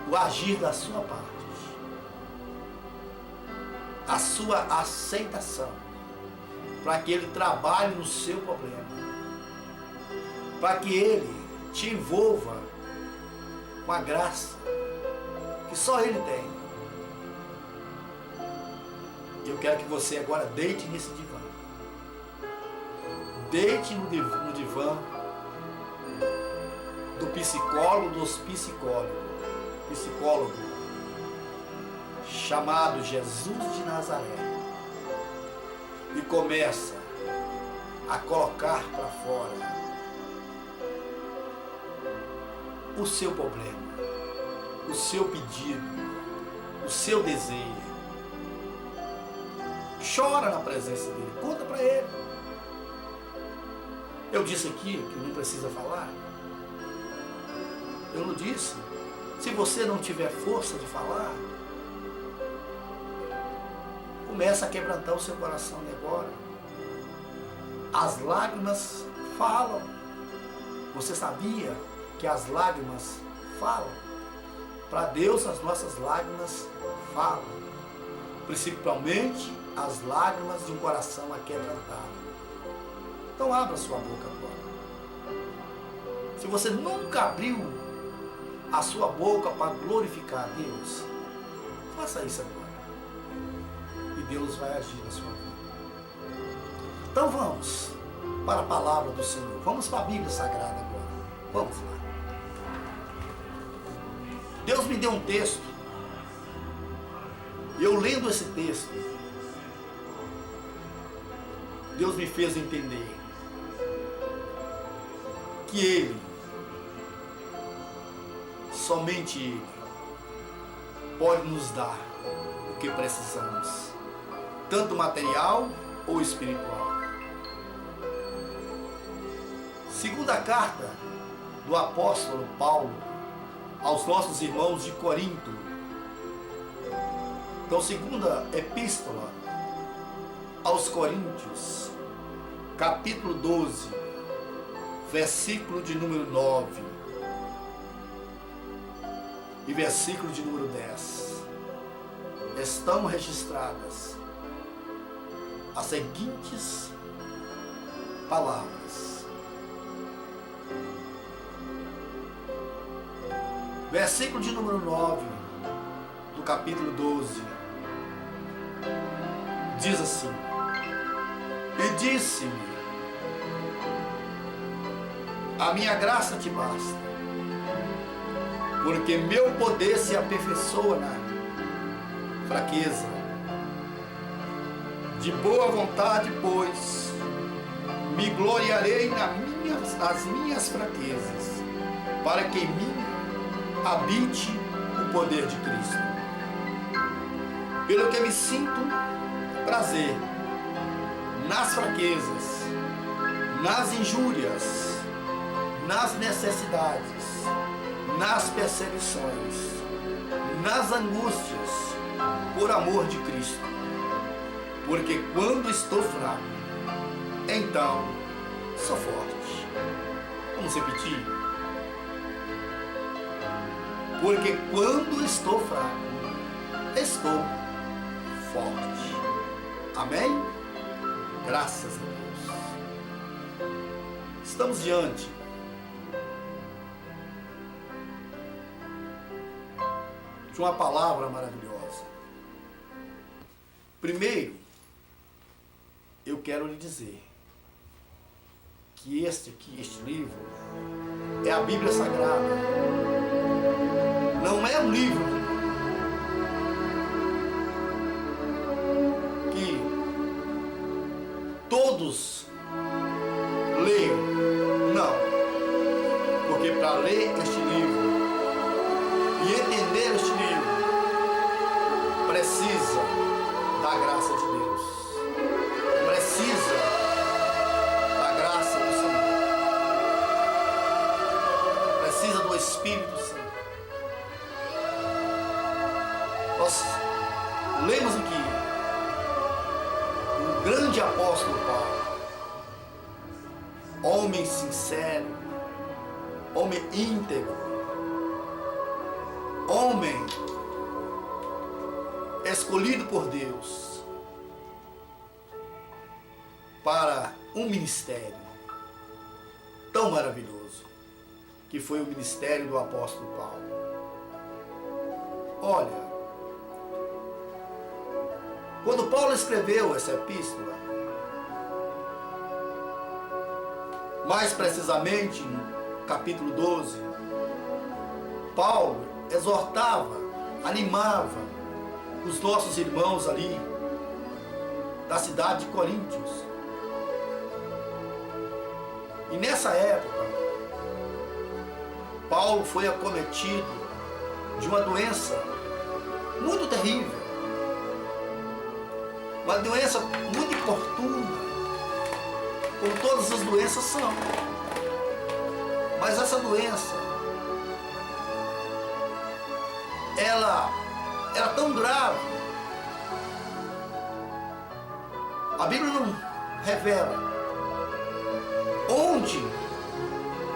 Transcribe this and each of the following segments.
o agir da sua parte, a sua aceitação, para que Ele trabalhe no seu problema, para que Ele te envolva com a graça que só Ele tem. Eu quero que você agora deite nesse divã. Deite no divã do psicólogo dos psicólogo chamado Jesus de Nazaré, e começa a colocar para fora o seu problema, o seu pedido, o seu desejo. Chora na presença dele, conta para ele. Eu disse aqui que não precisa falar. Eu não disse. Se você não tiver força de falar, começa a quebrantar o seu coração agora. As lágrimas falam. Você sabia que as lágrimas falam? Para Deus as nossas lágrimas falam. Principalmente as lágrimas de um coração aquebrantado. Então abra sua boca agora. Se você nunca abriu a sua boca para glorificar a Deus, faça isso agora. E Deus vai agir na sua vida. Então vamos para a palavra do Senhor. Vamos para a Bíblia Sagrada agora. Vamos lá. Deus me deu um texto. E eu lendo esse texto, Deus me fez entender que Ele, somente Ele, pode nos dar o que precisamos, tanto material ou espiritual. Segunda carta do apóstolo Paulo aos nossos irmãos de Corinto. Então, segunda epístola aos Coríntios, capítulo 12, versículo de número 9 e versículo de número 10, estão registradas as seguintes palavras. Versículo de número 9 do capítulo 12 diz assim: e disse-me, a minha graça te basta, porque meu poder se aperfeiçoa na fraqueza. De boa vontade, pois, me gloriarei nas minhas fraquezas, para que em mim habite o poder de Cristo. Pelo que me sinto prazer nas fraquezas, nas injúrias, nas necessidades, nas perseguições, nas angústias, por amor de Cristo. Porque quando estou fraco, então sou forte. Vamos repetir? Porque quando estou fraco, estou forte. Amém? Graças a Deus. Estamos diante de uma palavra maravilhosa. Primeiro, eu quero lhe dizer que este livro é a Bíblia Sagrada. Não é um livro que todos leiam. Não. Porque para ler este livro e entender este livro, precisa da graça de Deus. Precisa da graça do Senhor. Precisa do Espírito Santo. Nós lemos aqui o grande apóstolo Paulo, homem sincero, homem íntegro, homem escolhido por Deus para um ministério tão maravilhoso, que foi o ministério do apóstolo Paulo. Olha, quando Paulo escreveu essa epístola, mais precisamente no capítulo 12, Paulo exortava, animava os nossos irmãos ali da cidade de Coríntios. E nessa época, Paulo foi acometido de uma doença muito terrível, uma doença muito importuna, como todas as doenças são. Mas essa doença, ela era tão grave, a Bíblia não revela onde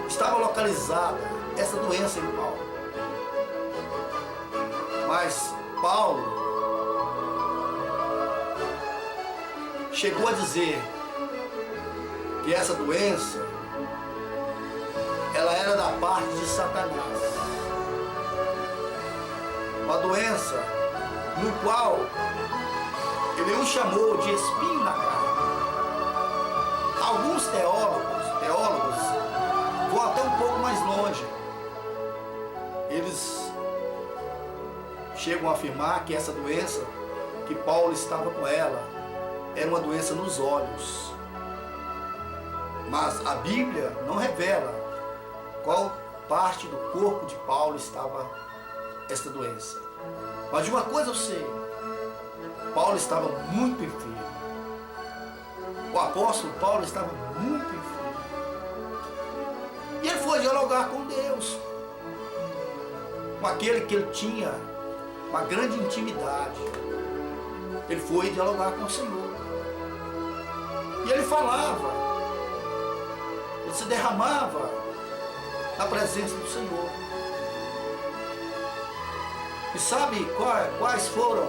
estava localizada essa doença em Paulo. Mas Paulo chegou a dizer que essa doença, ela era da parte de Satanás. Uma doença no qual ele o chamou de espinho na carne. Alguns teólogos vão até um pouco mais longe. Eles chegam a afirmar que essa doença, que Paulo estava com ela, era uma doença nos olhos. Mas a Bíblia não revela qual parte do corpo de Paulo estava esta doença. Mas de uma coisa eu sei, Paulo estava muito enfermo. O apóstolo Paulo estava muito enfermo. E ele foi dialogar com Deus, com aquele que ele tinha uma grande intimidade. Ele foi dialogar com o Senhor. E ele falava, ele se derramava na presença do Senhor. E sabe quais foram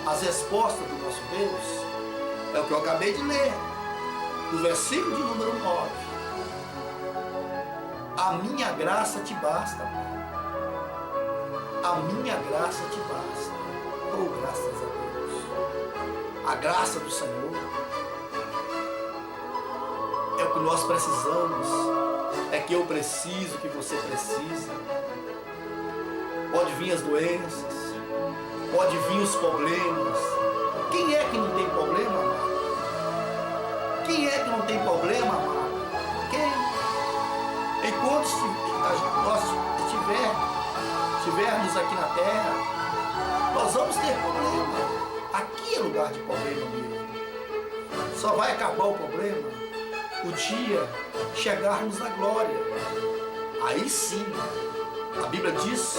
as respostas do nosso Deus? É o que eu acabei de ler, no versículo de número 9. A minha graça te basta, Pai. A minha graça te basta. Oh, graças a Deus. A graça do Senhor é o que nós precisamos, é que eu preciso, que você precisa. Pode vir as doenças, pode vir os problemas. Quem é que não tem problema, amado? Quem é que não tem problema, amado? Quem? Enquanto nós estivermos aqui na terra, nós vamos ter problema. Aqui é lugar de problema mesmo. Só vai acabar o problema o dia chegarmos na glória. Aí sim, a Bíblia diz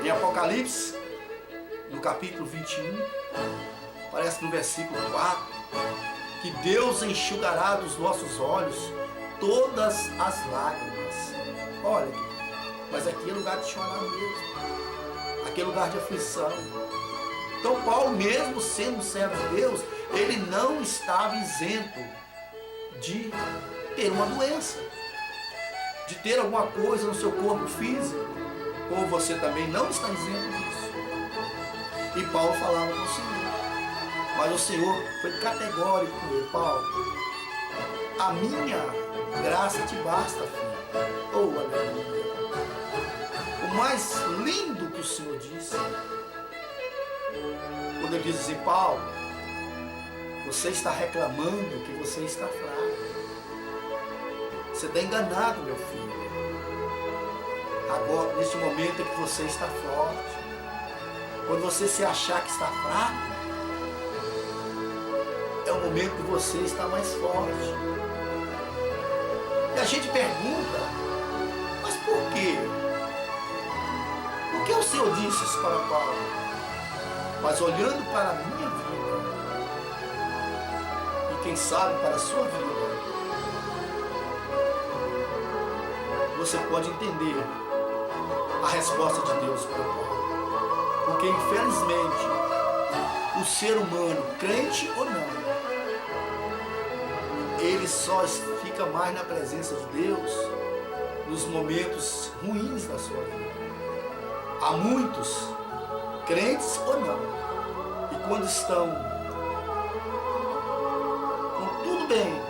em Apocalipse, no capítulo 21, parece no versículo 4, que Deus enxugará dos nossos olhos todas as lágrimas. Olha, mas aqui é lugar de chorar mesmo. Aqui é lugar de aflição. Então Paulo, mesmo sendo servo de Deus, ele não estava isento de ter uma doença, de ter alguma coisa no seu corpo físico, como você também não está isento disso. E Paulo falava com o Senhor, mas o Senhor foi categórico com ele: Paulo, a minha graça te basta, filho. Oh, aleluia. O mais lindo que o Senhor disse, quando ele diz assim: Paulo, você está reclamando que você está fraco. Você está enganado, meu filho. Agora, neste momento é que você está forte. Quando você se achar que está fraco, é o momento que você está mais forte. E a gente pergunta: mas por quê? Por que o Senhor disse isso para Paulo? Mas olhando para a minha vida, e quem sabe para a sua vida, você pode entender a resposta de Deus para Paulo. Porque infelizmente o ser humano, crente ou não, ele só fica mais na presença de Deus nos momentos ruins da sua vida. Há muitos, crentes ou não, e quando estão com tudo bem,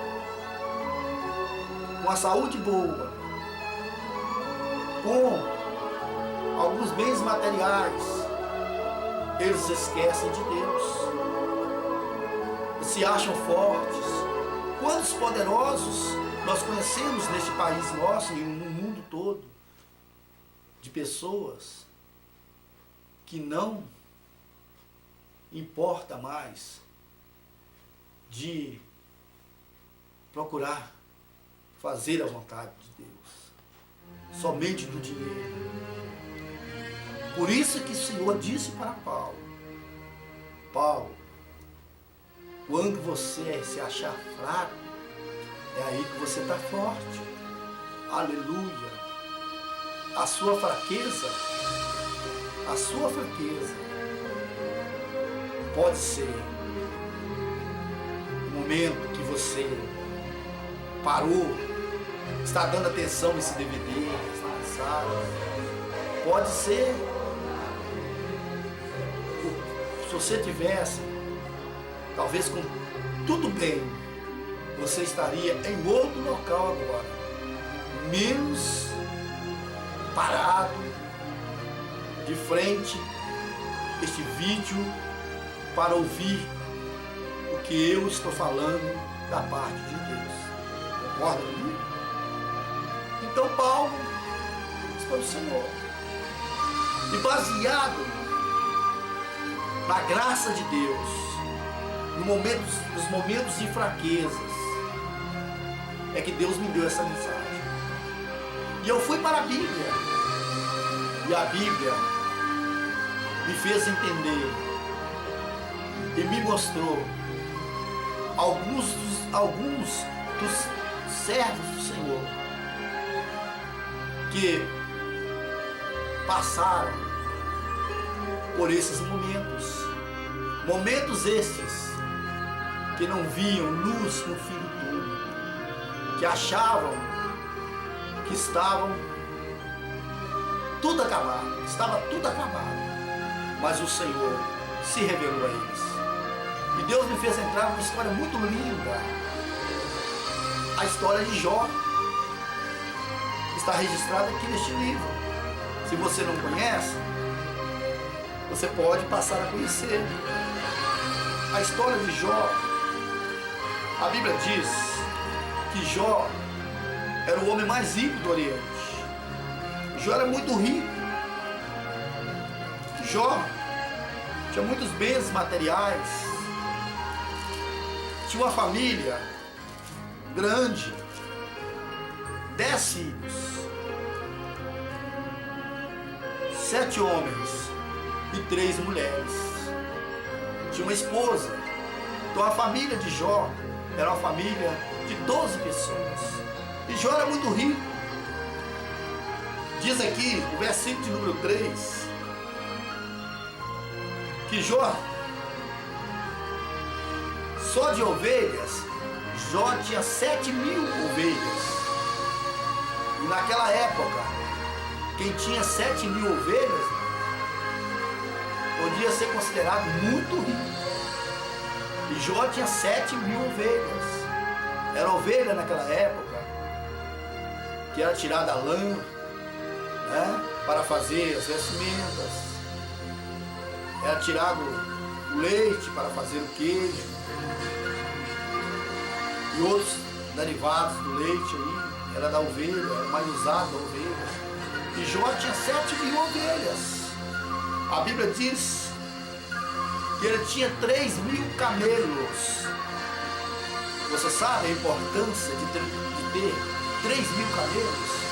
com a saúde boa, com alguns bens materiais, eles esquecem de Deus, se acham fortes. Quantos poderosos nós conhecemos neste país nosso e no mundo todo, de pessoas que não importa mais de procurar fazer a vontade de Deus, somente do dinheiro. Por isso que o Senhor disse para Paulo: Paulo, quando você se achar fraco, é aí que você está forte. Aleluia. A sua fraqueza pode ser o momento que você parou, está dando atenção nesse DVD, está cansado. Pode ser, se você tivesse, talvez com tudo bem, você estaria em outro local agora, menos parado, de frente este vídeo, para ouvir o que eu estou falando da parte de Deus. Concorda comigo? Então Paulo está no Senhor. E baseado na graça de Deus, nos momentos de fraquezas, é que Deus me deu essa mensagem. E eu fui para a Bíblia. E a Bíblia me fez entender e me mostrou alguns dos servos do Senhor que passaram por esses momentos estes que não viam luz no fim do túnel, que achavam que estava tudo acabado, mas o Senhor se revelou a eles. E Deus me fez entrar numa história muito linda, a história de Jó, está registrada aqui neste livro. Se você não conhece, você pode passar a conhecer. A história de Jó, a Bíblia diz que Jó era o homem mais rico do Oriente. Jó era muito rico. Jó tinha muitos bens materiais, tinha uma família grande, 10 filhos, 7 homens e 3 mulheres. Tinha uma esposa. Então a família de Jó era uma família de 12 pessoas. E Jó era muito rico. Diz aqui, o versículo de número 3, que Jó, só de ovelhas, Jó tinha 7.000 ovelhas. E naquela época, quem tinha 7.000 ovelhas podia ser considerado muito rico. E Jó tinha 7.000 ovelhas. Era ovelha naquela época que era tirada a lã, né, para fazer as vestimentas. Era tirado o leite para fazer o queijo e outros derivados do leite aí, era da ovelha, era mais usado da ovelha. E Jó tinha 7.000 ovelhas. A Bíblia diz que ele tinha 3.000 camelos. Você sabe a importância de ter 3.000 camelos?